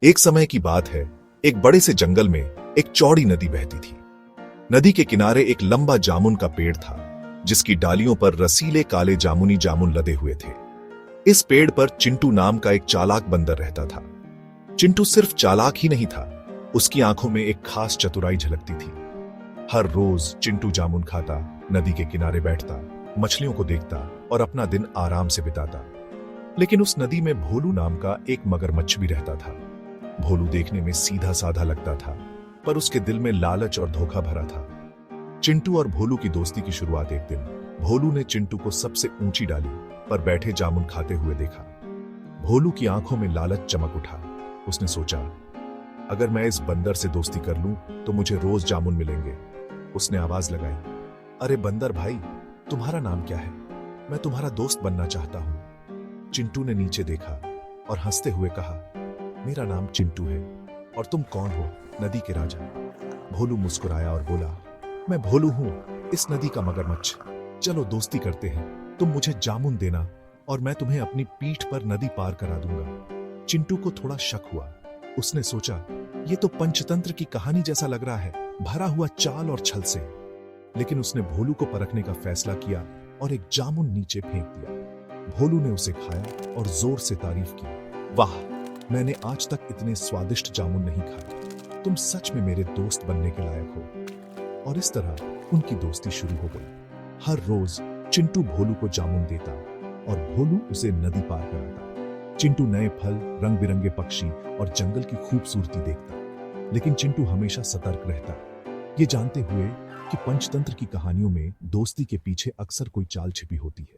एक समय की बात है, एक बड़े से जंगल में एक चौड़ी नदी बहती थी। नदी के किनारे एक लंबा जामुन का पेड़ था, जिसकी डालियों पर रसीले काले जामुनी जामुन लदे हुए थे। इस पेड़ पर चिंटू नाम का एक चालाक बंदर रहता था। चिंटू सिर्फ चालाक ही नहीं था, उसकी आंखों में एक खास चतुराई झलकती थी। हर रोज चिंटू जामुन खाता, नदी के किनारे बैठता, मछलियों को देखता और अपना दिन आराम से बिताता। लेकिन उस नदी में भोलू नाम का एक मगरमच्छ भी रहता था। भोलू देखने में सीधा साधा लगता था, पर उसके दिल में लालच और धोखा भरा था। चिंटू और भोलू की दोस्ती की शुरुआत एक दिन भोलू ने चिंटू को सबसे ऊंची डाली पर बैठे जामुन खाते हुए देखा। भोलू की आंखों में लालच चमक उठा। उसने सोचा, अगर मैं इस बंदर से दोस्ती कर लूं तो मुझे रोज जामुन मिलेंगे। उसने आवाज लगाई, अरे बंदर भाई, तुम्हारा नाम क्या है? मैं तुम्हारा दोस्त बनना चाहता हूं। चिंटू ने नीचे देखा और हंसते हुए कहा, मेरा नाम चिंटू है और तुम कौन हो? नदी के राजा। भोलू मुस्कुराया और बोला, मैं भोलू हूं, इस नदी का मगरमच्छ। चलो दोस्ती करते हैं। तुम मुझे जामुन देना और मैं तुम्हें अपनी पीठ पर नदी पार करा दूंगा। चिंटू को थोड़ा शक हुआ। उसने सोचा, ये तो पंचतंत्र की कहानी जैसा लग रहा है, भरा हुआ चाल और छल से। लेकिन उसने भोलू को परखने का फैसला किया और एक जामुन नीचे फेंक दिया। भोलू ने उसे खाया और जोर से तारीफ की, वाह, मैंने आज तक इतने स्वादिष्ट जामुन नहीं खाए। तुम सच में मेरे दोस्त बनने के लायक हो। और इस तरह उनकी दोस्ती शुरू हो गई। हर रोज चिंटू भोलू को जामुन देता और भोलू उसे नदी पार कराता। चिंटू नए फल, रंग बिरंगे पक्षी और जंगल की खूबसूरती देखता, लेकिन चिंटू हमेशा सतर्क रहता, ये जानते हुए कि पंचतंत्र की कहानियों में दोस्ती के पीछे अक्सर कोई चाल छिपी होती है।